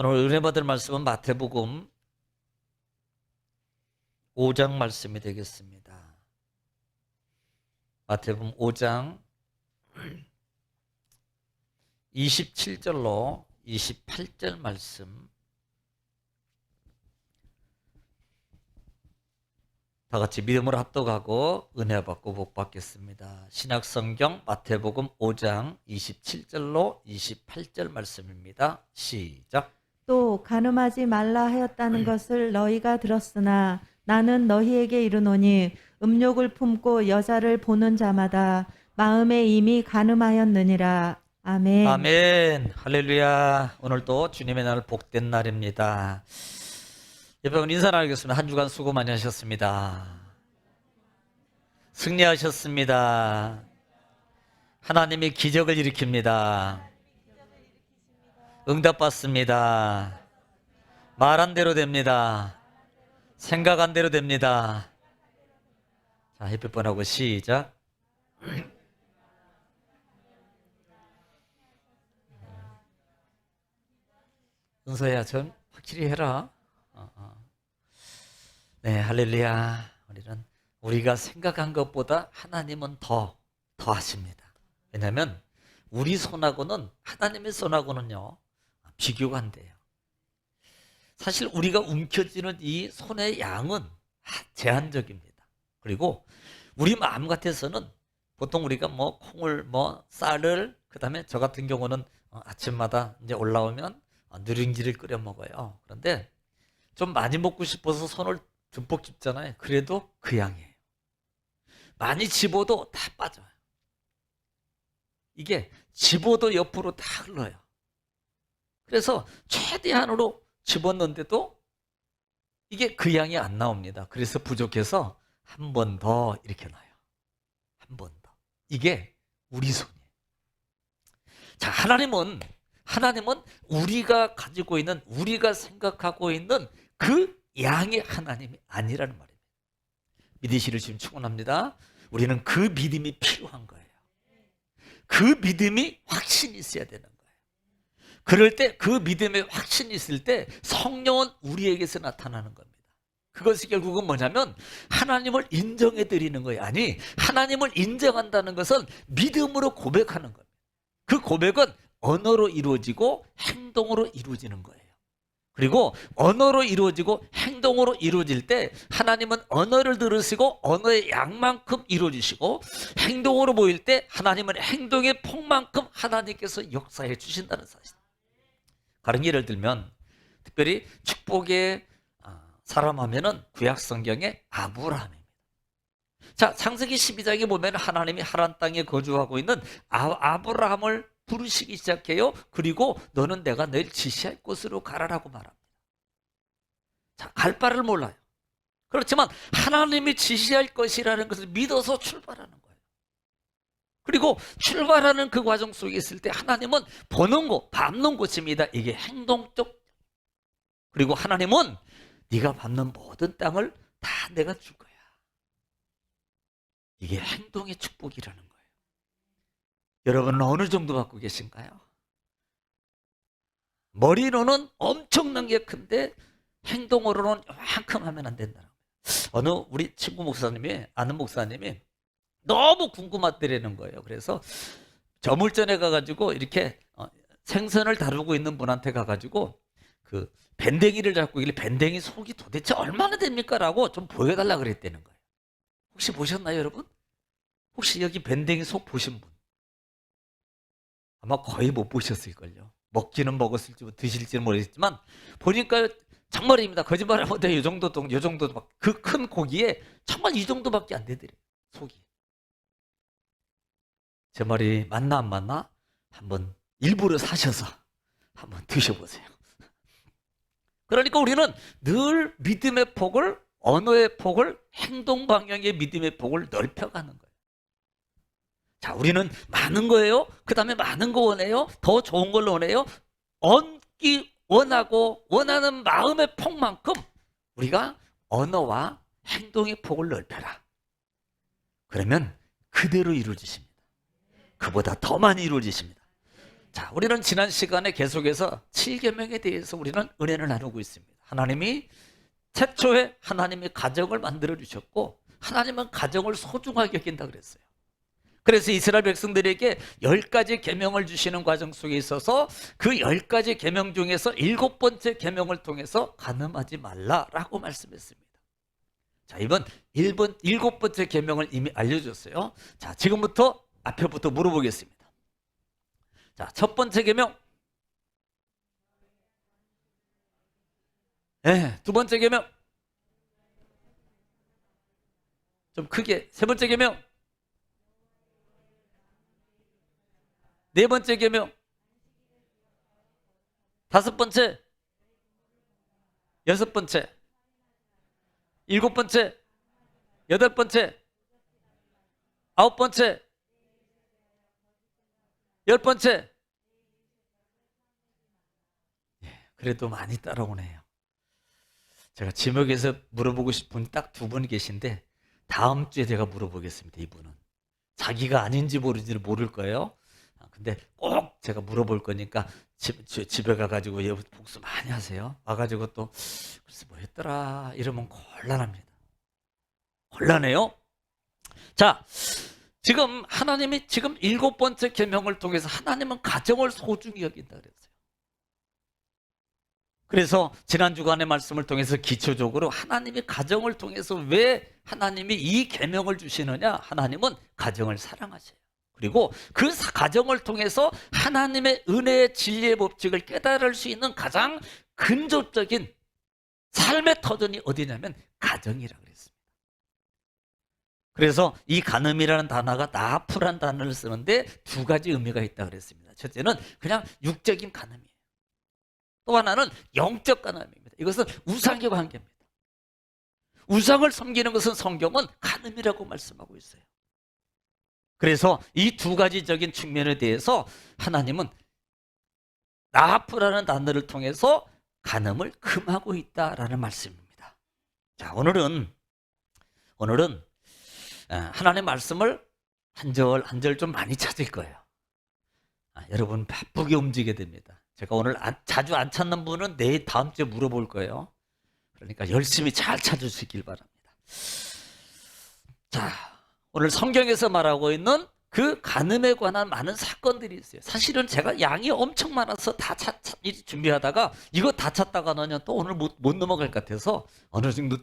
오늘 은혜 받을 말씀은 마태복음 5장 말씀이 되겠습니다. 마태복음 5장 27절로 28절 말씀 다 같이 믿음으로 합독하고 은혜 받고 복 받겠습니다. 신약성경 마태복음 5장 27절로 28절 말씀입니다. 시작. 또 간음하지 말라 하였다는 것을 너희가 들었으나 나는 너희에게 이르노니 음욕을 품고 여자를 보는 자마다 마음에 이미 간음하였느니라. 아멘. 아멘. 할렐루야. 오늘도 주님의 날 복된 날입니다. 여러분 인사 나누겠습니다. 한 주간 수고 많이 하셨습니다. 승리하셨습니다. 하나님이 기적을 일으킵니다. 응답받습니다. 말한 대로 됩니다. 생각한 대로 됩니다. 자, 햇빛 뻔하고 시작. 은서야, 좀 확실히 해라. 네, 할렐루야. 우리가 생각한 것보다 하나님은 더 하십니다. 왜냐하면 우리 손하고는 하나님의 손하고는요 비교가 안 돼요. 사실 우리가 움켜쥐는 이 손의 양은 제한적입니다. 그리고 우리 마음 같아서는 보통 우리가 뭐 콩을 쌀을 그다음에 저 같은 경우는 아침마다 이제 올라오면 누룽지를 끓여 먹어요. 그런데 좀 많이 먹고 싶어서 손을 듬뿍 집잖아요. 그래도 그 양이에요. 많이 집어도 다 빠져요. 이게 집어도 옆으로 다 흘러요. 그래서 최대한으로 집었는데도 이게 그 양이 안 나옵니다. 그래서 부족해서 한 번 더 이렇게 놔요. 한 번 더. 이게 우리 손이에요. 자, 하나님은 우리가 가지고 있는, 우리가 생각하고 있는 그 양의 하나님이 아니라는 말입니다. 믿으시를 지금 축원합니다. 우리는 그 믿음이 필요한 거예요. 그 믿음이 확신이 있어야 되는 거예요. 그럴 때 그 믿음에 확신이 있을 때 성령은 우리에게서 나타나는 겁니다. 그것이 결국은 뭐냐면 하나님을 인정해 드리는 거예요. 아니, 하나님을 인정한다는 것은 믿음으로 고백하는 겁니다. 그 고백은 언어로 이루어지고 행동으로 이루어지는 거예요. 그리고 언어로 이루어지고 행동으로 이루어질 때 하나님은 언어를 들으시고 언어의 양만큼 이루어지시고, 행동으로 보일 때 하나님은 행동의 폭만큼 하나님께서 역사해 주신다는 사실. 다른 예를 들면 특별히 축복의 사람 하면은 구약 성경의 아브라함입니다. 자, 창세기 12장에 보면 하나님이 하란 땅에 거주하고 있는 아브라함을 부르시기 시작해요. 그리고 너는 내가 널 지시할 곳으로 가라라고 말합니다. 자, 갈 바를 몰라요. 그렇지만 하나님이 지시할 것이라는 것을 믿어서 출발하는 거예요. 그리고 출발하는 그 과정 속에 있을 때 하나님은 보는 곳, 밟는 곳입니다. 이게 행동적. 그리고 하나님은 네가 밟는 모든 땅을 다 내가 줄 거야. 이게 행동의 축복이라는 거예요. 여러분은 어느 정도 받고 계신가요? 머리로는 엄청나게 큰데 행동으로는 이만큼 하면 안 된다는 거예요. 어느 우리 친구 목사님이, 아는 목사님이 너무 궁금하더라는 거예요. 그래서 저물전에 가가지고 이렇게 생선을 다루고 있는 분한테 가가지고 그 밴댕이를 잡고 있길래 밴댕이 속이 도대체 얼마나 됩니까? 라고 좀 보여달라 그랬다는 거예요. 혹시 보셨나요, 여러분? 혹시 여기 밴댕이 속 보신 분? 아마 거의 못 보셨을걸요. 먹기는 먹었을지 드실지는 모르겠지만 보니까 정말입니다. 거짓말을 못해. 요 정도 그 큰 고기에 정말 이 정도밖에 안 되더래요. 속이. 제 말이 맞나 안 맞나? 한번 일부러 사셔서 한번 드셔보세요. 그러니까 우리는 늘 믿음의 폭을, 언어의 폭을, 행동 방향의 믿음의 폭을 넓혀가는 거예요. 자, 우리는 많은 거예요. 그 다음에 많은 거 원해요. 더 좋은 걸 원해요. 얻기 원하고 원하는 마음의 폭만큼 우리가 언어와 행동의 폭을 넓혀라. 그러면 그대로 이루어지십니다. 그보다 더 많이 이루어지십니다. 자, 우리는 지난 시간에 계속해서 7계명에 대해서 우리는 은혜를 나누고 있습니다. 하나님이 최초에 하나님이 가정을 만들어 주셨고 하나님은 가정을 소중하게 여긴다 그랬어요. 그래서 이스라엘 백성들에게 10가지 계명을 주시는 과정 속에 있어서 그 10가지 계명 중에서 7번째 계명을 통해서 간음하지 말라라고 말씀했습니다. 자, 이번 7번째 계명을 이미 알려줬어요. 자, 지금부터 앞에부터 물어보겠습니다. 자, 첫 번째 계명. 네, 두 번째 계명. 좀 크게. 세 번째 계명. 네 번째 계명. 다섯 번째. 여섯 번째. 일곱 번째. 여덟 번째. 아홉 번째. 열 번째. 그래도 많이 따라오네요. 제가 지목에서 물어보고 싶은 분 딱 2분 계신데 다음 주에 제가 물어보겠습니다. 이분은 자기가 아닌지 모르지는 모를 거예요. 근데 꼭 제가 물어볼 거니까 집에 가가지고 복수 많이 하세요. 와가지고 또 글쎄 뭐 했더라 이러면 곤란합니다. 곤란해요. 자, 지금 하나님이 지금 7번째 계명을 통해서 하나님은 가정을 소중히 여긴다 그랬어요. 그래서 지난 주간의 말씀을 통해서 기초적으로 하나님이 가정을 통해서 왜 하나님이 이 계명을 주시느냐? 하나님은 가정을 사랑하셔요. 그리고 그 가정을 통해서 하나님의 은혜의 진리의 법칙을 깨달을 수 있는 가장 근접적인 삶의 터전이 어디냐면 가정이라고 그랬습니다. 그래서 이 간음이라는 단어가 나프란 단어를 쓰는데 2가지 의미가 있다 그랬습니다. 첫째는 그냥 육적인 간음이에요. 또 하나는 영적 간음입니다. 이것은 우상의 관계입니다. 우상을 섬기는 것은 성경은 간음이라고 말씀하고 있어요. 그래서 이 2가지적인 측면에 대해서 하나님은 나프라는 단어를 통해서 간음을 금하고 있다라는 말씀입니다. 자, 오늘은 하나님의 말씀을 한 절 한 절 좀 많이 찾을 거예요. 여러분 바쁘게 움직여야 됩니다. 제가 오늘 자주 안 찾는 분은 내일 다음 주에 물어볼 거예요. 그러니까 열심히 잘 찾으시길 바랍니다. 자, 오늘 성경에서 말하고 있는 그 간음에 관한 많은 사건들이 있어요. 사실은 제가 양이 엄청 많아서 다 준비하다가 이거 다 찾다가는 또 오늘 못 넘어갈 것 같아서 어느 정도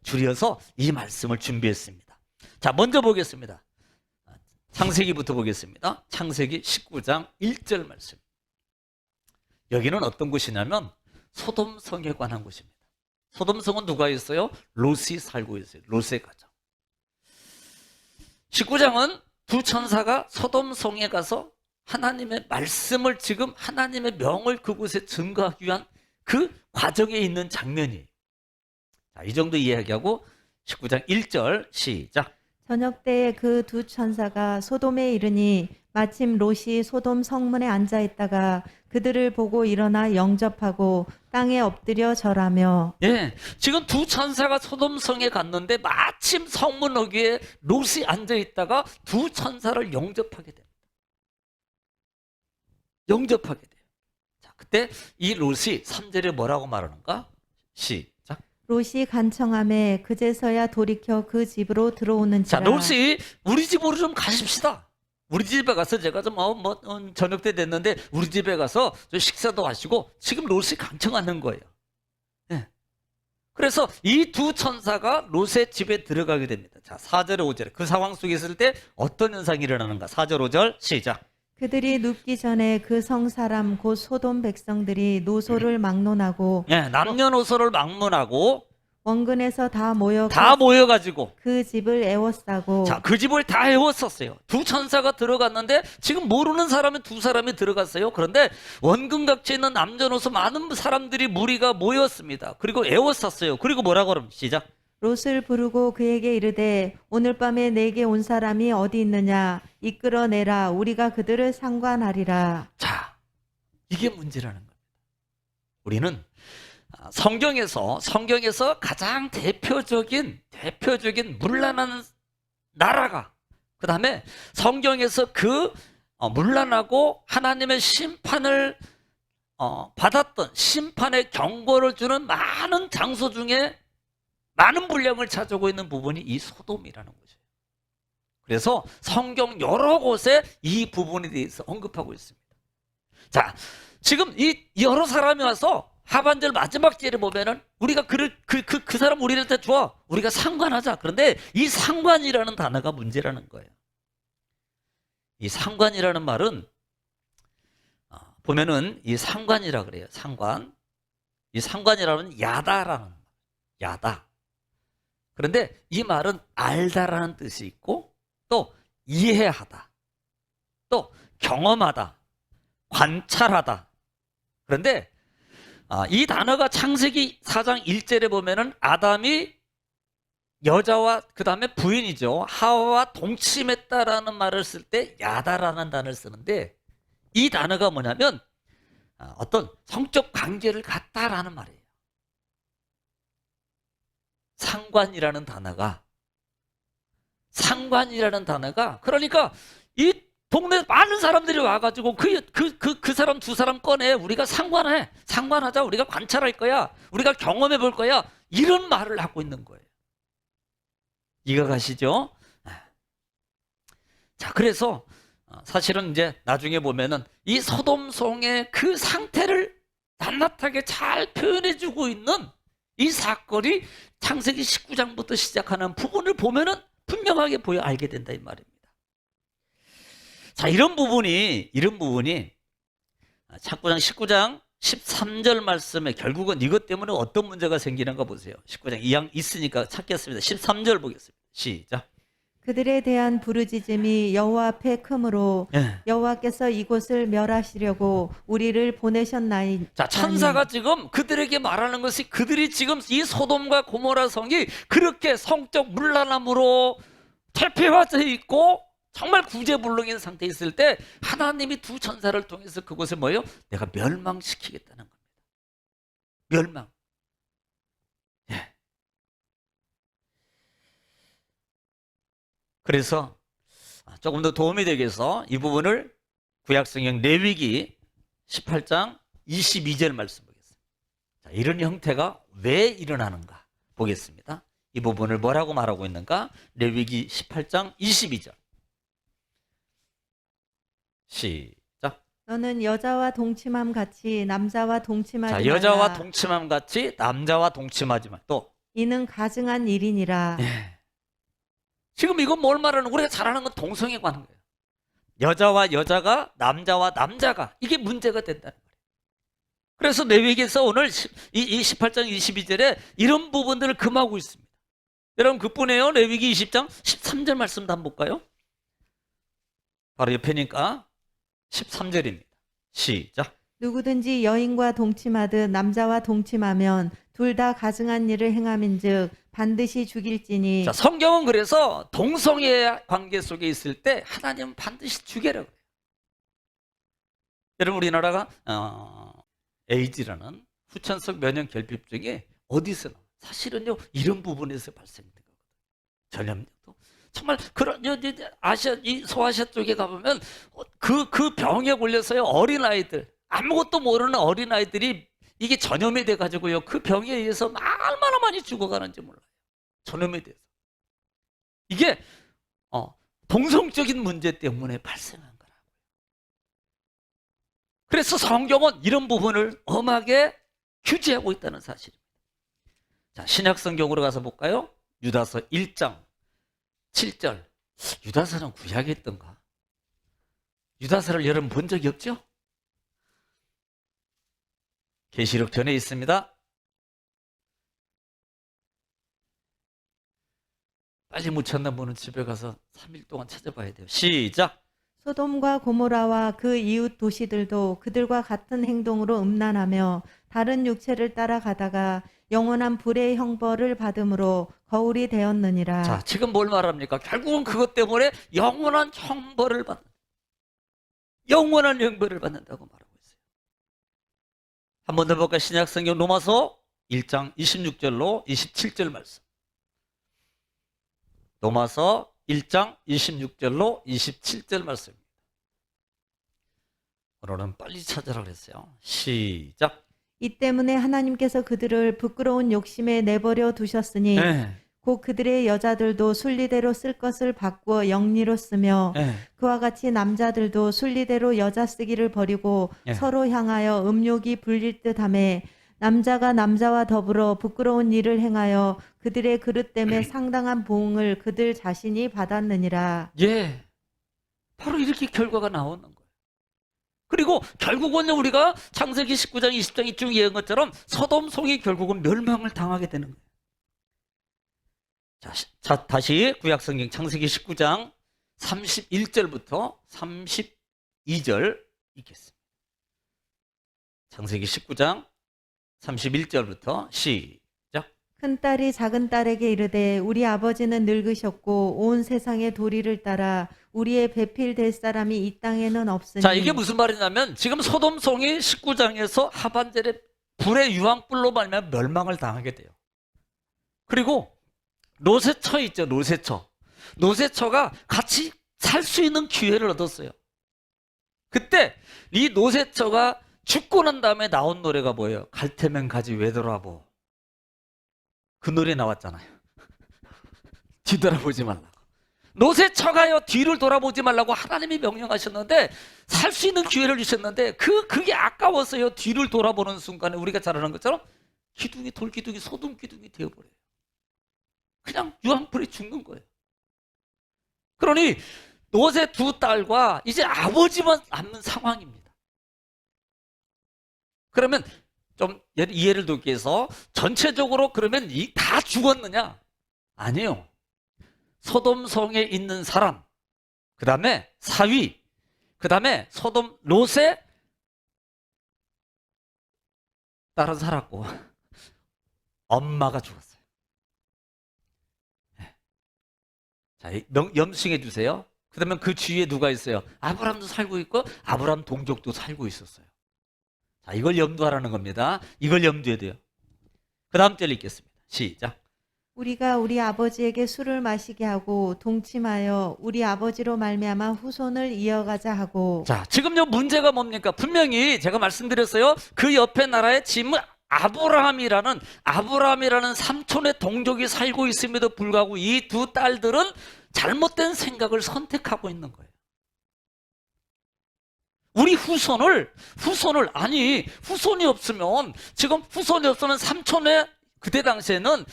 줄여서 이 말씀을 준비했습니다. 자, 먼저 보겠습니다. 창세기부터 보겠습니다. 창세기 19장 1절 말씀. 여기는 어떤 곳이냐면 소돔성에 관한 곳입니다. 소돔성은 누가 있어요? 롯이 살고 있어요. 롯의 가정. 19장은 2 천사가 소돔성에 가서 하나님의 말씀을 지금 하나님의 명을 그곳에 증거하기 위한 그 과정에 있는 장면이에요. 자, 이 정도 이야기하고 19장 1절 시작. 저녁 때에 그 2 천사가 소돔에 이르니 마침 롯이 소돔 성문에 앉아 있다가 그들을 보고 일어나 영접하고 땅에 엎드려 절하며. 예, 지금 2 천사가 소돔성에 갔는데 마침 성문 어귀에 롯이 앉아 있다가 2 천사를 영접하게 됩니다. 영접하게 돼요. 자, 그때 이 롯이 3절에 뭐라고 말하는가? 시작. 롯이 간청함에 그제서야 돌이켜 그 집으로 들어오는지라. 자, 롯이 우리 집으로 좀 가십시다. 우리 집에 가서 제가 좀 저녁 때 됐는데 우리 집에 가서 좀 식사도 하시고. 지금 롯이 간청하는 거예요. 네. 그래서 이 2 천사가 롯의 집에 들어가게 됩니다. 자, 4절에 5절에 그 상황 속에 있을 때 어떤 현상이 일어나는가? 4절 5절 시작. 그들이 눕기 전에 그 성 사람 곧 소돔 백성들이 노소를 막론하고. 네, 남녀노소를 막론하고 원근에서 다 모여가지고 그 집을 에워싸고. 자, 그 집을 다 에웠었어요. 2 천사가 들어갔는데 지금 모르는 사람은 2 사람이 들어갔어요. 그런데 원근각지에 있는 남녀노소 많은 사람들이 무리가 모였습니다. 그리고 에웠었어요. 그리고 뭐라고 그러면 시작. 롯을 부르고 그에게 이르되 오늘 밤에 내게 온 사람이 어디 있느냐 이끌어내라 우리가 그들을 상관하리라. 자, 이게 문제라는 겁니다. 우리는 성경에서 가장 대표적인 문란한 나라가, 그 다음에 성경에서 그 문란하고 하나님의 심판을 받았던, 심판의 경고를 주는 많은 장소 중에 많은 분량을 차지하고 있는 부분이 이 소돔이라는 거죠. 그래서 성경 여러 곳에 이 부분에 대해서 언급하고 있습니다. 자, 지금 이 여러 사람이 와서 하반절 마지막 절에 보면은 우리가 그 사람 우리한테 줘, 우리가 상관하자. 그런데 이 상관이라는 단어가 문제라는 거예요. 이 상관이라는 말은 보면은 이 상관이라 그래요. 상관. 이 상관이라는 야다라는 말. 야다. 그런데 이 말은 알다라는 뜻이 있고 또 이해하다. 또 경험하다. 관찰하다. 그런데 이 단어가 창세기 4장 1절에 보면은 아담이 여자와 그 다음에 부인이죠. 하와와 동침했다라는 말을 쓸 때 야다라는 단어를 쓰는데 이 단어가 뭐냐면 어떤 성적 관계를 갖다라는 말이에요. 상관이라는 단어가 그러니까 이 동네 많은 사람들이 와가지고 그 사람 두 사람 꺼내 우리가 상관하자 우리가 관찰할 거야 우리가 경험해 볼 거야 이런 말을 하고 있는 거예요. 이해가 가시죠? 자, 그래서 사실은 이제 나중에 보면은 이 소돔송의 그 상태를 낱낱하게 잘 표현해주고 있는 이 사건이 창세기 19장부터 시작하는 부분을 보면은 분명하게 알게 된다 이 말입니다. 자, 이런 부분이 창구장 19장 13절 말씀에 결국은 이것 때문에 어떤 문제가 생기는가 보세요. 19장 2양 있으니까 찾겠습니다. 13절 보겠습니다. 시작. 그들에 대한 부르짖음이 여호와 앞에 크므로 여호와께서 이곳을 멸하시려고 우리를 보내셨나이다. 자, 천사가 지금 그들에게 말하는 것이 그들이 지금 이 소돔과 고모라 성이 그렇게 성적 문란함으로 퇴폐화되어 있고 정말 구제불능인 상태에 있을 때 하나님이 두 천사를 통해서 그곳을 뭐예요? 내가 멸망시키겠다는 겁니다. 멸망. 예. 그래서 조금 더 도움이 되기 위해서 이 부분을 구약성경 레위기 18장 22절 말씀 보겠습니다. 자, 이런 형태가 왜 일어나는가 보겠습니다. 이 부분을 뭐라고 말하고 있는가? 레위기 18장 22절. 시작. 너는 여자와 동침함 같이 남자와 동침하지 자, 말라. 여자와 동침함 같이 남자와 동침하지 마. 또 이는 가증한 일이니라. 예. 지금 이건 뭘 말하는 거예요? 우리가 잘 아는 건 동성애 관한 거예요. 여자와 여자가 남자와 남자가 이게 문제가 된다는 거예요. 그래서 레위기에서 오늘 이 18장 22절에 이런 부분들을 금하고 있습니다. 여러분 그뿐이에요. 레위기 20장 13절 말씀도 한번 볼까요? 바로 옆에니까 13절입니다. 시작. 누구든지 여인과 동침하듯 남자와 동침하면 둘 다 가증한 일을 행함인즉 반드시 죽일지니. 자, 성경은 그래서 동성애 관계 속에 있을 때 하나님은 반드시 죽여라 그래요. 여러분 우리나라가 에이즈라는 후천성 면역 결핍증이 어디서 나? 사실은요 이런 부분에서 발생된 거거든요. 전염력도 정말 그런 아시아 이 소아시아 쪽에 가보면 그 병에 걸려서요 어린 아이들 아무것도 모르는 어린 아이들이 이게 전염이 돼 가지고요 그 병에 의해서 얼마나 많이 죽어가는지 몰라요. 전염에 대해서 이게 동성적인 문제 때문에 발생한 거라고요. 그래서 성경은 이런 부분을 엄하게 규제하고 있다는 사실입니다. 자, 신약 성경으로 가서 볼까요? 유다서 1장 7절. 유다서는 구약에 있던가? 유다서를 여러분 본 적이 없죠? 계시록 전에 있습니다. 빨리 못 찾는 분은 집에 가서 3일 동안 찾아봐야 돼요. 시작. 소돔과 고모라와 그 이웃 도시들도 그들과 같은 행동으로 음란하며 다른 육체를 따라가다가 영원한 불의 형벌을 받음으로 거울이 되었느니라. 자, 지금 뭘 말합니까? 결국은 그것 때문에 영원한 형벌을 받는다. 영원한 형벌을 받는다고 말하고 있어요. 한 번 더 볼까요? 신약성경 로마서 1장 26절로 27절 말씀. 로마서 1장 26절로 27절 말씀입니다. 오늘은 빨리 찾으라 그랬어요. 시작. 이 때문에 하나님께서 그들을 부끄러운 욕심에 내버려 두셨으니 예, 곧 그들의 여자들도 순리대로 쓸 것을 바꾸어 영리로 쓰며 예, 그와 같이 남자들도 순리대로 여자 쓰기를 버리고 예. 서로 향하여 음욕이 불릴 듯하며 남자가 남자와 더불어 부끄러운 일을 행하여 그들의 그릇 때문에 상당한 보응을 그들 자신이 받았느니라. 예. 바로 이렇게 결과가 나오는 거예요. 그리고 결국은 우리가 창세기 19장, 20장 이쪽 이해한 것처럼 소돔성이 결국은 멸망을 당하게 되는 거예요. 자, 다시 구약성경 창세기 19장 31절부터 32절 읽겠습니다. 창세기 19장 31절부터 시작. 큰딸이 작은딸에게 이르되 우리 아버지는 늙으셨고 온 세상의 도리를 따라 우리의 배필될 사람이 이 땅에는 없으니. 자, 이게 무슨 말이냐면 지금 소돔성이 19장에서 하반절에 불의 유황불로 말미암아 멸망을 당하게 돼요. 그리고 노새처 있죠, 노새처. 노새처가 같이 살 수 있는 기회를 얻었어요. 그때 이 노새처가 죽고 난 다음에 나온 노래가 뭐예요? 갈 테면 가지 왜 돌아보. 그 노래 나왔잖아요. 뒤돌아보지 말라고. 노새처가요, 뒤를 돌아보지 말라고 하나님이 명령하셨는데 살 수 있는 기회를 주셨는데 그게 아까워서요. 뒤를 돌아보는 순간에 우리가 잘 아는 것처럼 기둥이 돌기둥이 소돔 기둥이 되어버려요. 그냥 유황불에 죽는 거예요. 그러니 노새 두 딸과 이제 아버지만 남는 상황입니다. 그러면 좀 이해를 돕기 위해서 전체적으로 그러면 다 죽었느냐? 아니에요. 소돔성에 있는 사람, 그 다음에 사위, 그 다음에 소돔 롯의 딸은 살았고 엄마가 죽었어요. 자, 염승해 주세요. 그러면 그 주위에 누가 있어요? 아브라함도 살고 있고 아브라함 동족도 살고 있었어요. 자, 이걸 염두하라는 겁니다. 이걸 염두해야 돼요. 그 다음 절 읽겠습니다. 시작. 우리가 우리 아버지에게 술을 마시게 하고 동침하여 우리 아버지로 말미암아 후손을 이어가자 하고. 자, 지금요 문제가 뭡니까? 분명히 제가 말씀드렸어요. 그 옆에 나라에 지금 아브라함이라는 삼촌의 동족이 살고 있음에도 불구하고 이 두 딸들은 잘못된 생각을 선택하고 있는 거예요. 우리 후손이 없으면 지금 후손이 없으면 삼촌의 그때 당시에는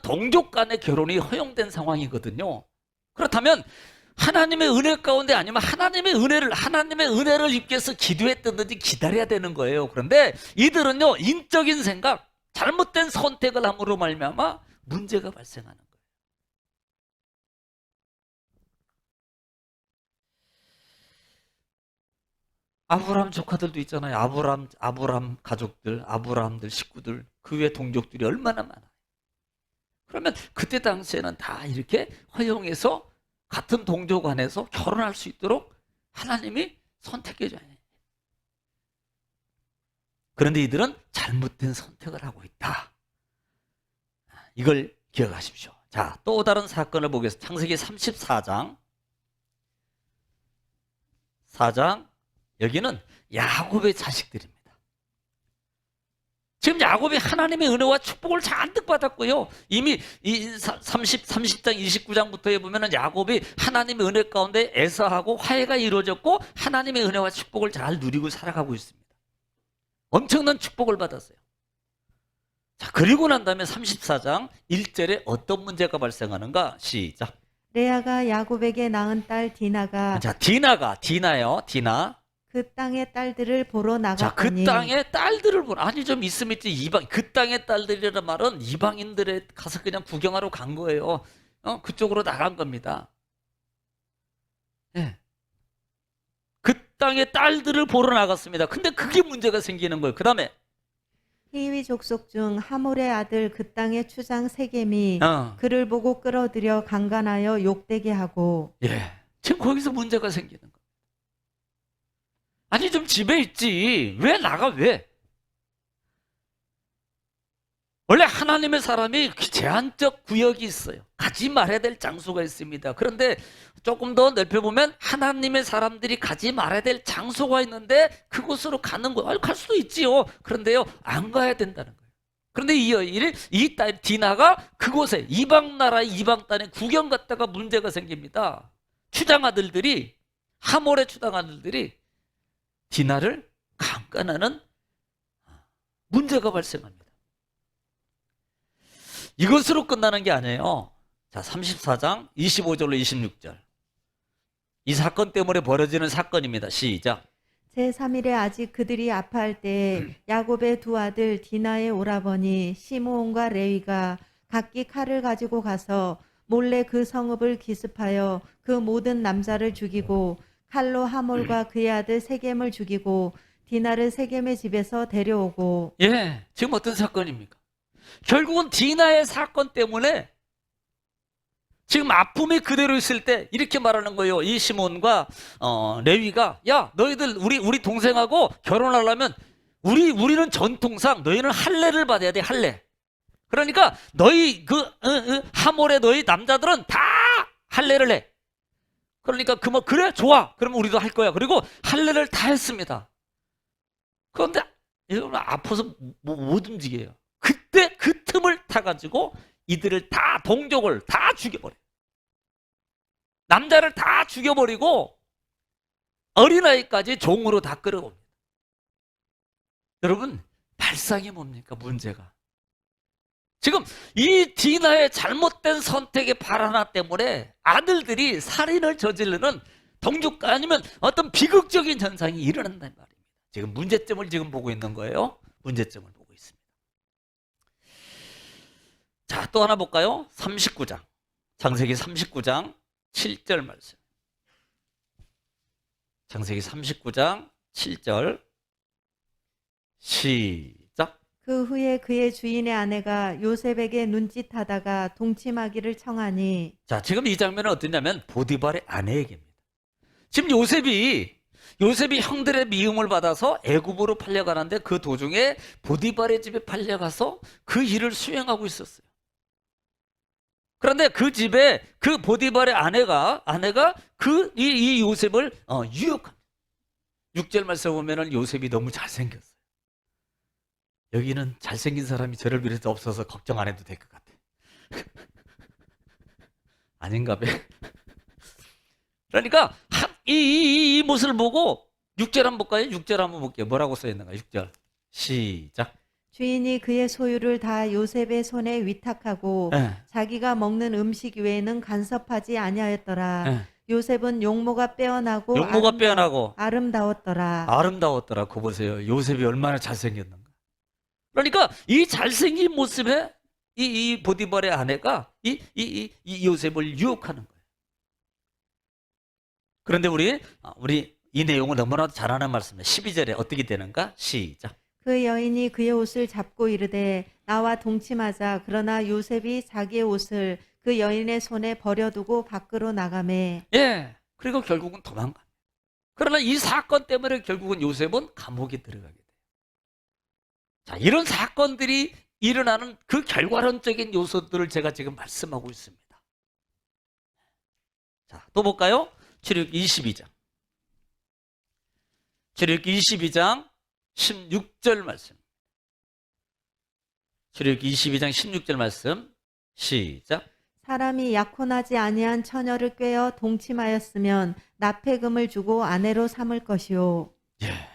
동족 간의 결혼이 허용된 상황이거든요. 그렇다면 하나님의 은혜 가운데 아니면 하나님의 은혜를 입기 위해서 기도했든지 기다려야 되는 거예요. 그런데 이들은요, 인적인 생각, 잘못된 선택을 함으로 말미암아 문제가 발생하는 거예요. 아브라함 조카들도 있잖아요. 아브라함 가족들, 아브라함들 식구들, 그 외 동족들이 얼마나 많아요. 그러면 그때 당시에는 다 이렇게 허용해서 같은 동족 안에서 결혼할 수 있도록 하나님이 선택해 줘야 해요. 그런데 이들은 잘못된 선택을 하고 있다. 이걸 기억하십시오. 자, 또 다른 사건을 보겠습니다. 창세기 34장. 여기는 야곱의 자식들입니다. 지금 야곱이 하나님의 은혜와 축복을 잔뜩 받았고요. 이미 이 30장 29장부터에 보면은 야곱이 하나님의 은혜 가운데 에서하고 화해가 이루어졌고 하나님의 은혜와 축복을 잘 누리고 살아가고 있습니다. 엄청난 축복을 받았어요. 자, 그리고 난 다음에 34장 1절에 어떤 문제가 발생하는가? 시작. 레아가 야곱에게 낳은 딸 디나가. 자, 디나요. 그 땅의 딸들을 보러 자, 그 나갔더니. 땅의 딸들을 보러. 아니, 좀 있으면 있지. 그 땅의 딸들이라는 말은 이방인들에 가서 그냥 구경하러 간 거예요. 그쪽으로 나간 겁니다. 네. 그 땅의 딸들을 보러 나갔습니다. 근데 그게 문제가 생기는 거예요. 그 다음에 히위 족속 중 하몰의 아들 그 땅의 추장 세겜이 그를 보고 끌어들여 강간하여 욕되게 하고. 예, 지금 거기서 문제가 생기는 거예요. 아니, 좀 집에 있지. 왜 나가, 왜? 원래 하나님의 사람이 제한적 구역이 있어요. 가지 말아야 될 장소가 있습니다. 그런데 조금 더 넓혀보면 하나님의 사람들이 가지 말아야 될 장소가 있는데 그곳으로 가는 거예요. 갈 수도 있지요. 그런데요, 안 가야 된다는 거예요. 그런데 이 여인이, 이 딸 디나가 그곳에 이방 나라의 이방 땅에 구경 갔다가 문제가 생깁니다. 추장아들들이, 하몰의 추장아들들이 디나를 강간하는 문제가 발생합니다. 이것으로 끝나는 게 아니에요. 자, 34장 25절로 26절. 이 사건 때문에 벌어지는 사건입니다. 시작. 제3일에 아직 그들이 아파할 때에 야곱의 두 아들 디나의 오라버니 시므온과 레위가 각기 칼을 가지고 가서 몰래 그 성읍을 기습하여 그 모든 남자를 죽이고 칼로 하몰과 그의 아들 세겜을 죽이고 디나를 세겜의 집에서 데려오고. 예, 지금 어떤 사건입니까? 결국은 디나의 사건 때문에 지금 아픔이 그대로 있을 때 이렇게 말하는 거예요. 이 시몬과 레위가, 야, 너희들 우리 동생하고 결혼하려면 우리는 전통상 너희는 할례를 받아야 돼. 할례. 그러니까 너희 하몰의 너희 남자들은 다 할례를 해. 그러니까 그래, 좋아. 그러면 우리도 할 거야. 그리고 할례를 다 했습니다. 그런데 여러분 아파서 못 움직여요. 그때 그 틈을 타가지고 이들을 다, 동족을 다 죽여버려요. 남자를 다 죽여버리고 어린아이까지 종으로 다 끌어옵니다. 여러분, 발상이 뭡니까? 문제가. 지금 이 디나의 잘못된 선택의 발 하나 때문에 아들들이 살인을 저지르는 동족가 아니면 어떤 비극적인 현상이 일어난다는 말입니다. 지금 문제점을 지금 보고 있는 거예요. 문제점을 보고 있습니다. 자, 또 하나 볼까요? 39장. 창세기 39장 7절 말씀. 창세기 39장 7절. 시작. 그 후에 그의 주인의 아내가 요셉에게 눈짓하다가 동침하기를 청하니. 자, 지금 이 장면은 어떠냐면 보디발의 아내 얘기입니다. 지금 요셉이 형들의 미움을 받아서 애굽으로 팔려가는데 그 도중에 보디발의 집에 팔려가서 그 일을 수행하고 있었어요. 그런데 그 집에 그 보디발의 아내가 이 요셉을 유혹합니다. 6절 말씀 보면은 요셉이 너무 잘생겼어요. 여기는 잘생긴 사람이 저를 비롯해 없어서 걱정 안 해도 될 것 같아. 아닌가 봐. 그러니까 이 모습을 보고 6절 한번 볼까요? 6절 한번 볼게요. 뭐라고 써있는가? 6절 시작. 주인이 그의 소유를 다 요셉의 손에 위탁하고 자기가 먹는 음식 외에는 간섭하지 아니하였더라. 요셉은 용모가 빼어나고 아름다웠더라. 그거 보세요. 요셉이 얼마나 잘생겼는가. 그러니까 이 잘생긴 모습에 이 보디발의 아내가 이 요셉을 유혹하는 거예요. 그런데 우리 이 내용을 너무나도 잘 아는 말씀입니다. 12절에 어떻게 되는가? 시작. 그 여인이 그의 옷을 잡고 이르되 나와 동침하자. 그러나 요셉이 자기의 옷을 그 여인의 손에 버려두고 밖으로 나가매. 예. 그리고 결국은 도망가. 그러나 이 사건 때문에 결국은 요셉은 감옥에 들어가게 돼요. 자, 이런 사건들이 일어나는 그 결과론적인 요소들을 제가 지금 말씀하고 있습니다. 자, 또 볼까요? 출애굽기 22장. 출애굽기 22장 16절 말씀. 출애굽기 22장 16절 말씀. 시작. 사람이 약혼하지 아니한 처녀를 꿰어 동침하였으면 납폐금을 주고 아내로 삼을 것이요. 예.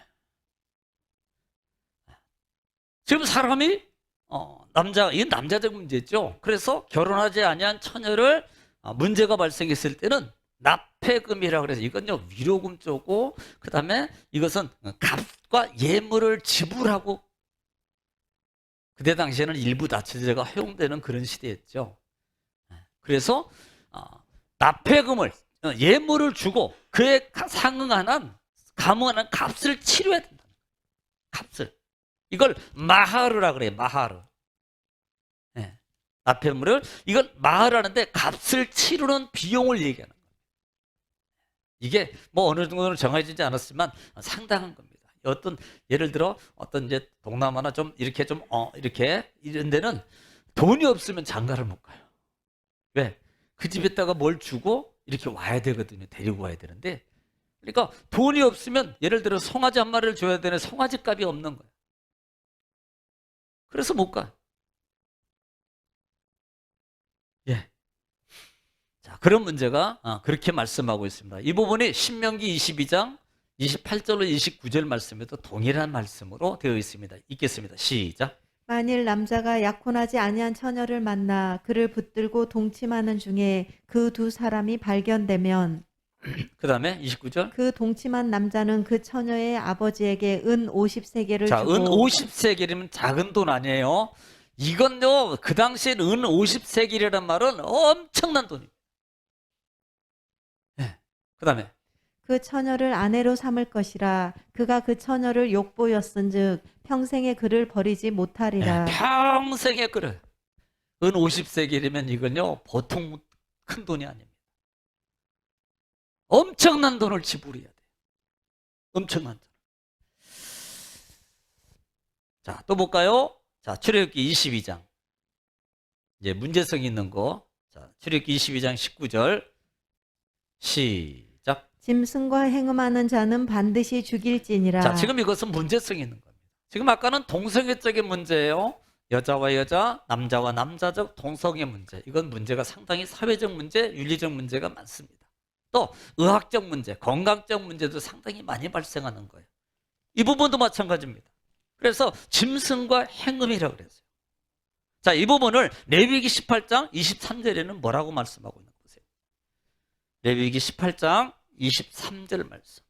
지금 사람이 이건 남자적 문제죠. 그래서 결혼하지 아니한 처녀를 문제가 발생했을 때는 납폐금이라고 그래서 이건요 위로금 쪼고 그다음에 이것은 값과 예물을 지불하고 그때 당시에는 일부 다처제가 허용되는 그런 시대였죠. 그래서 납폐금을 예물을 주고 그에 상응하는 감응하는 값을 치료해야 된다. 값을 이걸 마하르라 그래요. 마하르. 네. 납폐물을 이걸 마하르하는데 값을 치르는 비용을 얘기하는 거예요. 이게 뭐 어느 정도는 정해지지 않았지만 상당한 겁니다. 어떤 예를 들어 어떤 이제 동남아나 좀 이렇게 좀 이렇게 이런 데는 돈이 없으면 장가를 못 가요. 왜? 그 집에다가 뭘 주고 이렇게 와야 되거든요. 데리고 와야 되는데. 그러니까 돈이 없으면 예를 들어 송아지 한 마리를 줘야 되는 송아지 값이 없는 거예요. 그래서 못 가. 예. 자, 그런 문제가 그렇게 말씀하고 있습니다. 이 부분이 신명기 22장 28절로 29절 말씀에도 동일한 말씀으로 되어 있습니다. 읽겠습니다. 시작. 만일 남자가 약혼하지 아니한 처녀를 만나 그를 붙들고 동침하는 중에 그 두 사람이 발견되면 그 다음에 29절. 그 동침한 남자는 그 처녀의 아버지에게 은 50세겔을 자, 주고 은 50세겔이면 작은 돈 아니에요. 이건요, 그 당시엔 은 50세겔이란 말은 엄청난 돈이에요. 네. 그 다음에 그 처녀를 아내로 삼을 것이라 그가 그 처녀를 욕보였은즉 평생에 그를 버리지 못하리라. 평생에 그래. 은 50세겔이면 이건요, 보통 큰 돈이 아닙니다. 엄청난 돈을 지불해야 돼요. 엄청난 돈. 자, 또 볼까요? 자, 출애굽기 22장. 이제 문제성 있는 거. 자, 출애굽기 22장 19절. 시작. 짐승과 행음하는 자는 반드시 죽일지니라. 자, 지금 이것은 문제성 있는 겁니다. 지금 아까는 동성애적인 문제예요. 여자와 여자, 남자와 남자적 동성애 문제. 이건 문제가 상당히 사회적 문제, 윤리적 문제가 많습니다. 또 의학적 문제, 건강적 문제도 상당히 많이 발생하는 거예요. 이 부분도 마찬가지입니다. 그래서 짐승과 행음이라고 그랬어요. 자, 이 부분을 레위기 18장 23절에는 뭐라고 말씀하고 있는 거세요? 레위기 18장 23절 말씀.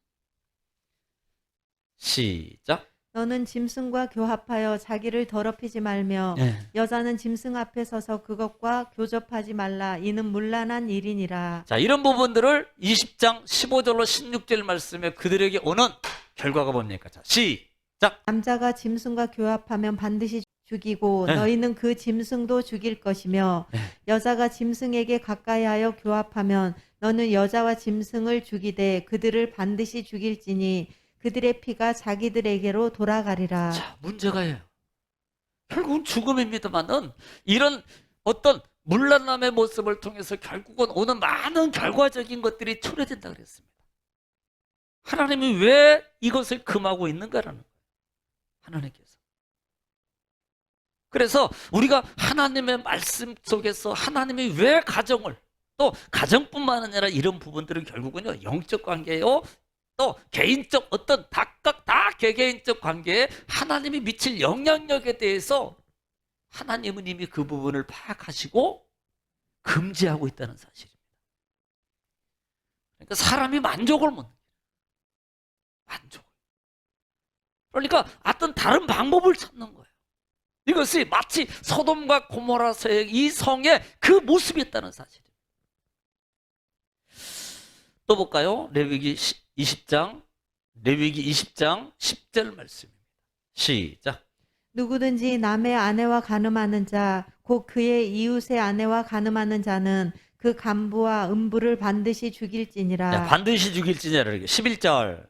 시작. 너는 짐승과 교합하여 자기를 더럽히지 말며 여자는 짐승 앞에 서서 그것과 교접하지 말라. 이는 문란한 일이니라. 자, 이런 부분들을 20장 15절로 16절 말씀에 그들에게 오는 결과가 뭡니까? 자, 시작. 남자가 짐승과 교합하면 반드시 죽이고 너희는 그 짐승도 죽일 것이며 여자가 짐승에게 가까이하여 교합하면 너는 여자와 짐승을 죽이되 그들을 반드시 죽일지니 그들의 피가 자기들에게로 돌아가리라. 자, 문제가요. 결국은 죽음입니다만은 이런 어떤 문란함의 모습을 통해서 결국은 오는 많은 결과적인 것들이 초래된다 그랬습니다. 하나님이 왜 이것을 금하고 있는가라는 거예요. 하나님께서. 그래서 우리가 하나님의 말씀 속에서 하나님이 왜 가정을 또 가정뿐만 아니라 이런 부분들은 결국은요 영적 관계요 또 개인적 어떤 각각 다 개개인적 관계에 하나님이 미칠 영향력에 대해서 하나님은 이미 그 부분을 파악하시고 금지하고 있다는 사실입니다. 그러니까 사람이 만족을 못 해요. 만족. 그러니까 어떤 다른 방법을 찾는 거예요. 이것이 마치 소돔과 고모라서의 이 성의 그 모습이었다는 사실입니다. 또 볼까요? 레위기 20장 10절 말씀입니다. 시작. 누구든지 남의 아내와 간음하는 자, 곧 그의 이웃의 아내와 간음하는 자는 그 간부와 음부를 반드시 죽일지니라. 야, 반드시 죽일지니라. 11절.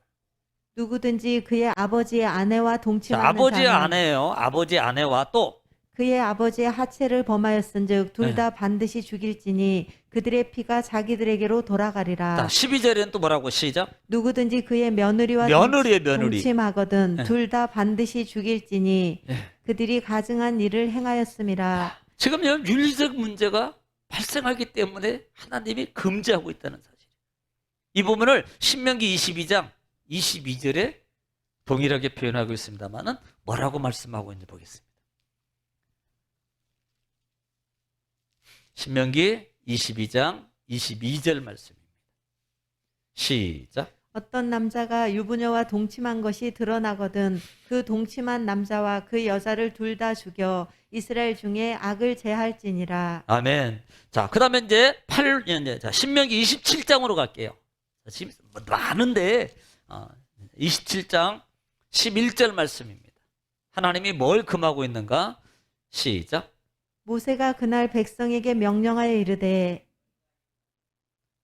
누구든지 그의 아버지의 아내와 자, 동침하는 아버지의 자는 아내예요. 아버지의 아내와 또 그의 아버지의 하체를 범하였은즉 둘 다 반드시 죽일지니 그들의 피가 자기들에게로 돌아가리라. 자, 12절에는 또 뭐라고? 시작. 누구든지 그의 며느리와 며느리의 며느리. 동침하거든 둘 다 반드시 죽일지니 그들이 가증한 일을 행하였음이라. 지금 이런 윤리적 문제가 발생하기 때문에 하나님이 금지하고 있다는 사실. 이 부분을 신명기 22장 22절에 동일하게 표현하고 있습니다만은 뭐라고 말씀하고 있는지 보겠습니다. 신명기 22장 22절 말씀입니다. 시작. 어떤 남자가 유부녀와 동침한 것이 드러나거든 그 동침한 남자와 그 여자를 둘 다 죽여 이스라엘 중에 악을 제할지니라. 아멘. 자, 그 다음에 이제 자, 신명기 27장으로 갈게요. 지금 많은데 27장 11절 말씀입니다. 하나님이 뭘 금하고 있는가? 시작. 모세가 그날 백성에게 명령하여 이르되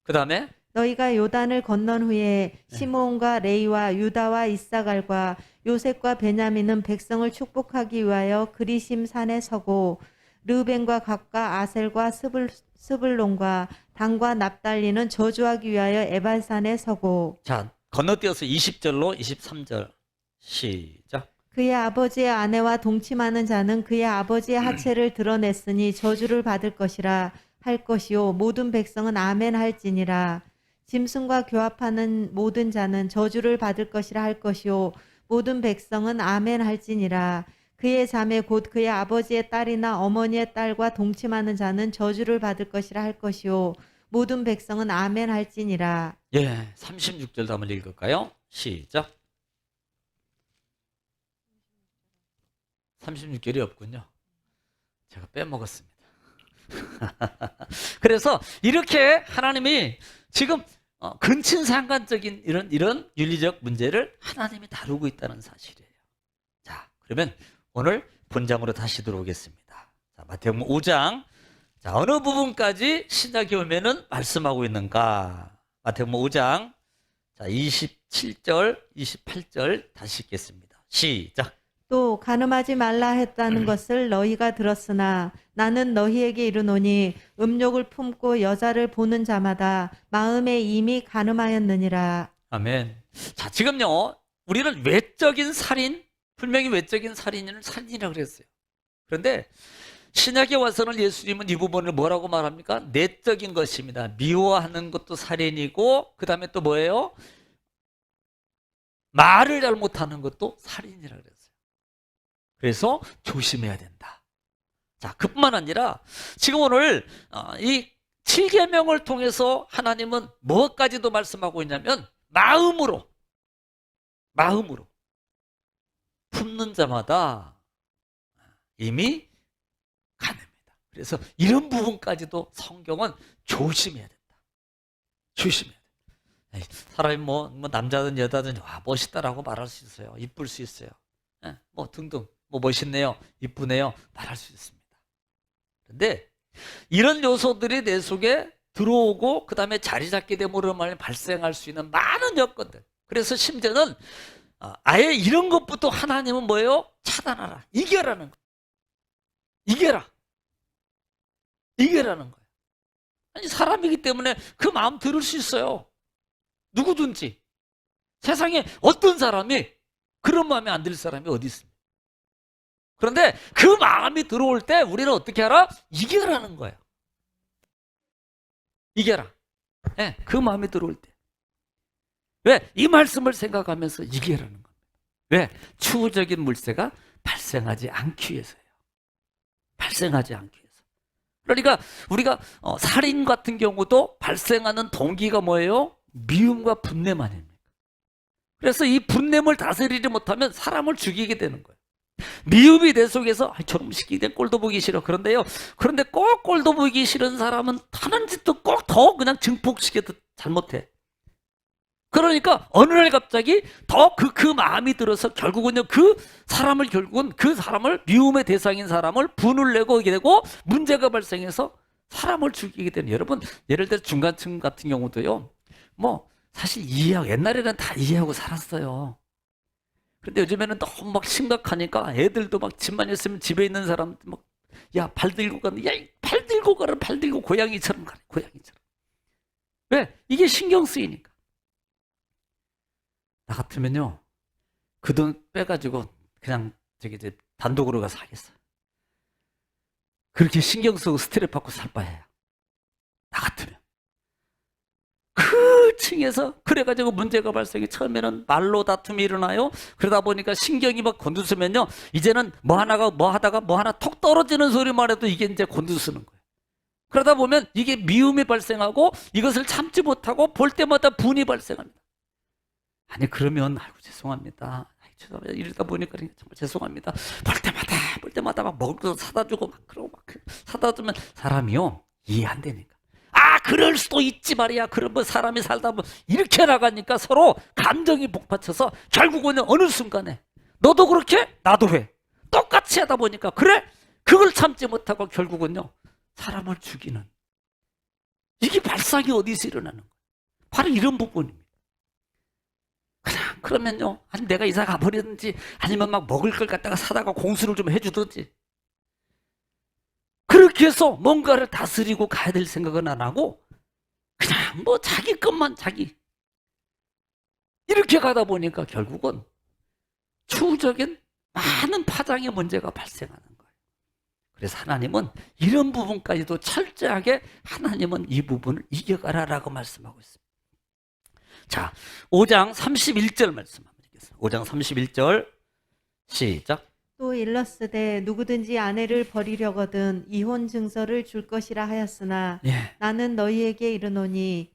그 다음에 너희가 요단을 건넌 후에 시므온과 레이와 유다와 이사갈과 요셉과 베냐민은 백성을 축복하기 위하여 그리심 산에 서고 르벤과 gad과 아셀과 스불론과 단과 납달리는 저주하기 위하여 에발산에 서고. 자, 건너뛰어서 20절로 23절 시작. 그의 아버지의 아내와 동침하는 자는 그의 아버지의 하체를 드러냈으니 저주를 받을 것이라 할 것이요 모든 백성은 아멘 할지니라. 짐승과 교합하는 모든 자는 저주를 받을 것이라 할 것이요 모든 백성은 아멘 할지니라. 그의 자매 곧 그의 아버지의 딸이나 어머니의 딸과 동침하는 자는 저주를 받을 것이라 할 것이요 모든 백성은 아멘 할지니라. 예, 36절도 한번 읽을까요? 시작. 36절이 없군요. 제가 빼먹었습니다. 그래서 이렇게 하나님이 지금 근친상간적인 이런 윤리적 문제를 하나님이 다루고 있다는 사실이에요. 자, 그러면 오늘 본장으로 다시 들어오겠습니다. 자, 마태복음 5장. 자, 어느 부분까지 신약에 오면은 말씀하고 있는가? 마태복음 5장. 자, 27절, 28절 다시 읽겠습니다. 시작. 또 간음하지 말라 했다는 것을 너희가 들었으나 나는 너희에게 이르노니 음욕을 품고 여자를 보는 자마다 마음에 이미 간음하였느니라. 아멘. 자, 지금요, 우리는 외적인 살인, 분명히 외적인 살인을 살인이라고 그랬어요. 그런데 신약에 와서는 예수님은 이 부분을 뭐라고 말합니까? 내적인 것입니다. 미워하는 것도 살인이고, 그 다음에 또 뭐예요? 말을 잘못하는 것도 살인이라고 그랬어요. 그래서 조심해야 된다. 자, 그뿐만 아니라 지금 오늘 이 7계명을 통해서 하나님은 무엇까지도 말씀하고 있냐면 마음으로 품는 자마다 이미 가능합니다. 그래서 이런 부분까지도 성경은 조심해야 된다. 조심해야 된다. 사람이 뭐 남자든 여자든 와 멋있다라고 말할 수 있어요. 이쁠 수 있어요. 뭐 등등 뭐 멋있네요, 이쁘네요 말할 수 있습니다. 그런데 이런 요소들이 내 속에 들어오고 그 다음에 자리 잡게 됨으로 말해 발생할 수 있는 많은 여건들. 그래서 심지어는 아예 이런 것부터 하나님은 뭐예요? 차단하라, 이겨라는 거예요. 이겨라는 거예요. 아니 사람이기 때문에 그 마음 들을 수 있어요. 누구든지 세상에 어떤 사람이 그런 마음에 안 들 사람이 어디 있습니까? 그런데 그 마음이 들어올 때 우리는 어떻게 하라? 이겨라는 거예요. 이겨라. 네, 그 마음이 들어올 때. 왜? 이 말씀을 생각하면서 이겨라는 겁니다. 왜? 추후적인 물세가 발생하지 않기 위해서예요. 발생하지 않기 위해서. 그러니까 우리가 살인 같은 경우도 발생하는 동기가 뭐예요? 미움과 분냄만입니다. 그래서 이 분냄을 다스리지 못하면 사람을 죽이게 되는 거예요. 미움이 내 속에서 저놈 시키는 꼴도 보기 싫어. 그런데 꼭 꼴도 보기 싫은 사람은 하는 짓도 꼭 더 그냥 증폭시켜도 잘못해. 그러니까 어느 날 갑자기 더 그 마음이 들어서 결국은요 그 사람을 미움의 대상인 사람을 분을 내고 오게 되고 문제가 발생해서 사람을 죽이게 되는. 여러분 예를 들어 중간층 같은 경우도요 뭐 사실 이해하고 옛날에는 다 이해하고 살았어요. 그런데 요즘에는 너무 막 심각하니까 애들도 막 집만 있으면 집에 있는 사람 막 야 발 들고 가는 발 들고 가라 발 들고 고양이처럼 가라 고양이처럼. 왜? 이게 신경 쓰이니까. 나 같으면요 그 돈 빼가지고 그냥 이제 단독으로 가서 하겠어. 그렇게 신경 쓰고 스트레스 받고 살 바에요. 나 같으면. 그 층에서 그래가지고 문제가 발생해. 처음에는 말로 다툼이 일어나요. 그러다 보니까 신경이 막 곤두서면요 이제는 뭐 하다가 뭐 하나 톡 떨어지는 소리만 해도 이게 이제 곤두서는 거예요. 그러다 보면 이게 미움이 발생하고 이것을 참지 못하고 볼 때마다 분이 발생합니다. 아니 그러면 아이고 죄송합니다. 이러다 보니까 정말 죄송합니다. 볼 때마다 막 먹을 거 사다 주고 막 그러고 막 사다 주면 사람이요 이해 안 되니까. 그럴 수도 있지 말이야. 그러면 사람이 살다 보면 이렇게 나가니까 서로 감정이 복받쳐서 결국은 어느 순간에 너도 그렇게 나도 해. 똑같이 하다 보니까 그래? 그걸 참지 못하고 결국은요 사람을 죽이는. 이게 발상이 어디서 일어나는 거예요? 바로 이런 부분입니다. 그러면요, 아니 내가 이사 가버리든지 아니면 막 먹을 걸 갖다가 사다가 공수를 좀 해주든지 그렇게 해서 뭔가를 다스리고 가야 될 생각은 안 하고 그냥 뭐 자기 것만 자기 이렇게 가다 보니까 결국은 추후적인 많은 파장의 문제가 발생하는 거예요. 그래서 하나님은 이런 부분까지도 철저하게 하나님은 이 부분을 이겨가라라고 말씀하고 있습니다. 자, 5장 31절 말씀 한번 읽겠습니다. 5장 31절 시작. 또 일렀으되 누구든지 아내를 버리려거든 이혼 증서를 줄 것이라 하였으나 예. 나는 너희에게 이르노니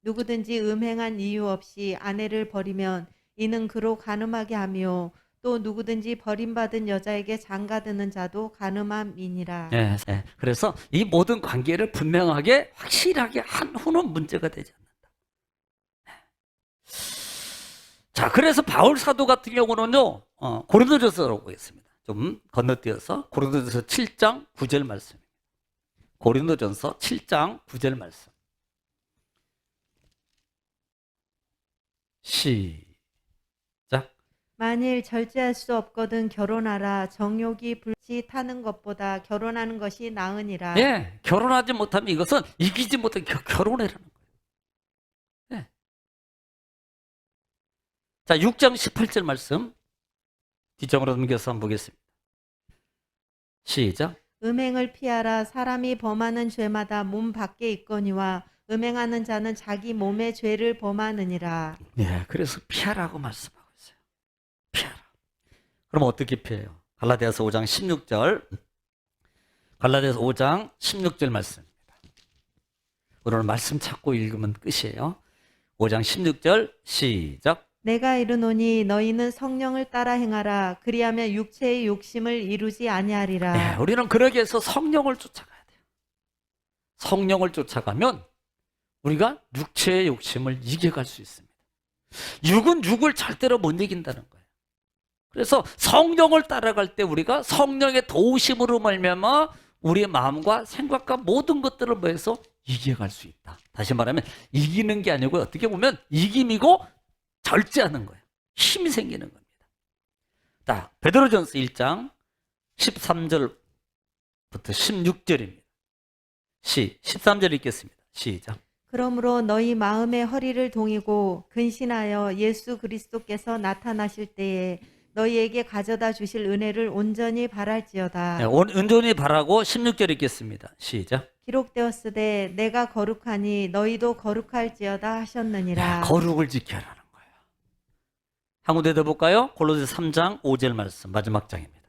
누구든지 음행한 이유 없이 아내를 버리면 이는 그로 간음하게 하며 또 누구든지 버림받은 여자에게 장가드는 자도 간음함이니라. 예. 예. 그래서 이 모든 관계를 분명하게 확실하게 한 후는 문제가 되지 않는다. 자, 그래서 바울 사도 같은 경우는요, 고린도전서로 보겠습니다. 좀 건너뛰어서 고린도전서 7장 9절 말씀입니다. 고린도전서 7장 9절 말씀. 시작. 만일 절제할 수 없거든 결혼하라. 정욕이 불지 타는 것보다 결혼하는 것이 나으니라. 예, 결혼하지 못하면 이것은 이기지 못한 결혼해라는 거예요. 예. 자, 6장 18절 말씀 뒤쪽으로 넘겨서 한번 보겠습니다. 시작. 음행을 피하라. 사람이 범하는 죄마다 몸 밖에 있거니와 음행하는 자는 자기 몸의 죄를 범하느니라. 예, 그래서 피하라고 말씀하고 있어요. 피하라. 그럼 어떻게 피해요? 갈라디아서 5장 16절. 갈라디아서 5장 16절 말씀입니다. 오늘 말씀 찾고 읽으면 끝이에요. 5장 16절 시작. 내가 이르노니 너희는 성령을 따라 행하라. 그리하면 육체의 욕심을 이루지 아니하리라. 예, 우리는 그러기 위해서 성령을 쫓아가야 돼요. 성령을 쫓아가면 우리가 육체의 욕심을 이겨갈 수 있습니다. 육은 육을 절대로 못 이긴다는 거예요. 그래서 성령을 따라갈 때 우리가 성령의 도우심으로 말미암아 우리의 마음과 생각과 모든 것들을 뭐해서 이겨갈 수 있다. 다시 말하면 이기는 게 아니고 어떻게 보면 이김이고 절제하는 거예요. 힘이 생기는 겁니다. 자, 베드로전서 1장 13절부터 16절입니다. 13절 읽겠습니다. 시작. 그러므로 너희 마음의 허리를 동이고 근신하여 예수 그리스도께서 나타나실 때에 너희에게 가져다 주실 은혜를 온전히 바랄지어다. 네, 온전히 바라고 16절 읽겠습니다. 시작. 기록되었으되 내가 거룩하니 너희도 거룩할지어다 하셨느니라. 네, 거룩을 지켜라는 거예요. 한 군데 더 볼까요? 골로새 3장 5절 말씀 마지막 장입니다.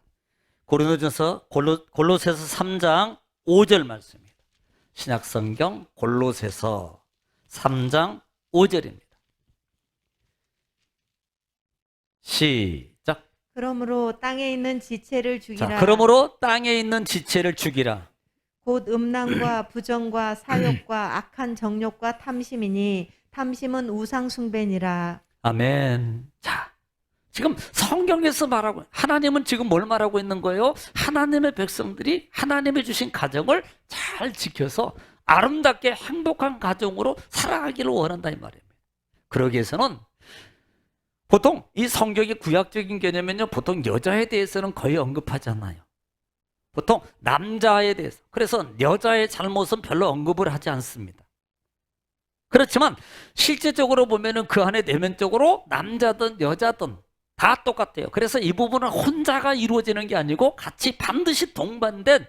고린도전서 골로새서 3장 5절 말씀입니다. 신약성경 골로새서 3장 5절입니다. 시작. 그러므로 땅에 있는 지체를 죽이라. 자, 그러므로 땅에 있는 지체를 죽이라. 곧 음란과 부정과 사욕과 악한 정욕과 탐심이니 탐심은 우상 숭배니라. 아멘. 자, 지금 성경에서 말하고 하나님은 지금 뭘 말하고 있는 거예요? 하나님의 백성들이 하나님의 주신 가정을 잘 지켜서 아름답게 행복한 가정으로 살아가기를 원한다 이 말입니다. 그러기 위해서는 보통 이 성경의 구약적인 개념은요, 보통 여자에 대해서는 거의 언급하지 않아요. 보통 남자에 대해서, 그래서 여자의 잘못은 별로 언급을 하지 않습니다. 그렇지만 실제적으로 보면은 그 안에 내면적으로 남자든 여자든 다 똑같아요. 그래서 이 부분은 혼자가 이루어지는 게 아니고 같이 반드시 동반된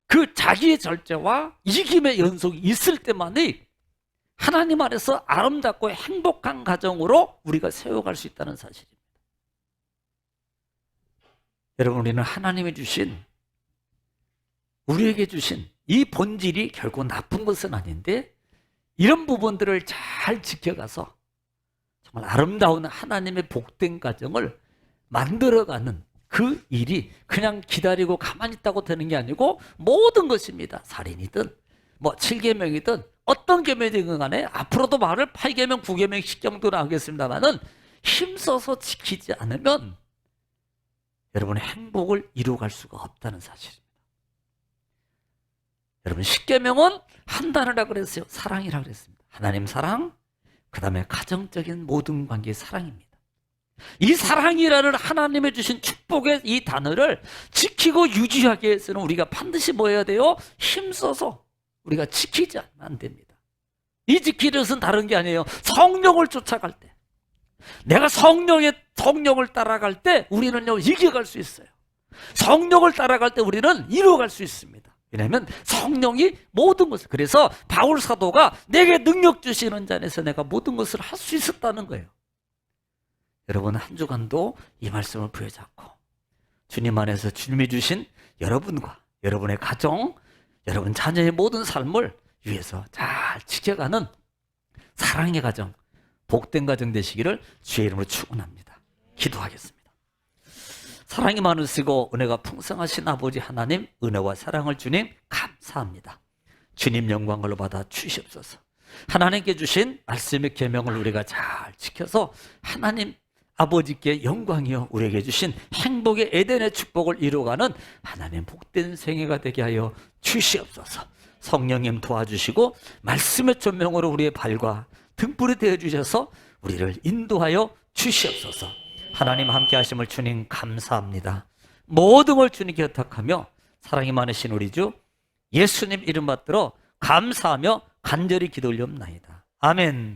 그 자기의 절제와 이김의 연속이 있을 때만이 하나님 안에서 아름답고 행복한 가정으로 우리가 세워갈 수 있다는 사실입니다. 여러분, 우리는 하나님이 주신, 우리에게 주신 이 본질이 결국 나쁜 것은 아닌데 이런 부분들을 잘 지켜가서 정말 아름다운 하나님의 복된 가정을 만들어가는 그 일이 그냥 기다리고 가만히 있다고 되는 게 아니고 모든 것입니다. 살인이든 뭐 7계명이든 어떤 계명이든 간에 앞으로도 말을 8계명, 9계명, 10계명도 나오겠습니다만은 힘써서 지키지 않으면 여러분의 행복을 이루어갈 수가 없다는 사실입니다. 여러분, 10계명은 한단이라 그랬어요. 사랑이라 그랬습니다. 하나님 사랑, 그 다음에 가정적인 모든 관계의 사랑입니다. 이 사랑이라는 하나님의 주신 축복의 이 단어를 지키고 유지하기 위해서는 우리가 반드시 뭐 해야 돼요? 힘써서 우리가 지키지 않으면 안 됩니다. 이 지키는 것은 다른 게 아니에요. 성령을 쫓아갈 때, 내가 성령을 따라갈 때 우리는요 이겨갈 수 있어요. 성령을 따라갈 때 우리는 이루어갈 수 있습니다. 왜냐하면 성령이 모든 것을, 그래서 바울 사도가 내게 능력 주시는 자 안에서 내가 모든 것을 할 수 있었다는 거예요. 여러분 한 주간도 이 말씀을 부여잡고 주님 안에서 주님이 주신 여러분과 여러분의 가정, 여러분 자녀의 모든 삶을 위해서 잘 지켜가는 사랑의 가정, 복된 가정 되시기를 주의 이름으로 축원합니다. 기도하겠습니다. 사랑이 많으시고 은혜가 풍성하신 아버지 하나님, 은혜와 사랑을 주님 감사합니다. 주님 영광을 받아 주시옵소서. 하나님께 주신 말씀의 계명을 우리가 잘 지켜서 하나님 아버지께 영광이요 우리에게 주신 행복의 에덴의 축복을 이루어가는 하나님 복된 생애가 되게 하여 주시옵소서. 성령님 도와주시고 말씀의 조명으로 우리의 발과 등불이 되어주셔서 우리를 인도하여 주시옵소서. 하나님 함께 하심을 주님 감사합니다. 모든 걸 주님께 의탁하며 사랑이 많으신 우리 주 예수님 이름 받들어 감사하며 간절히 기도 올리옵나이다. 아멘.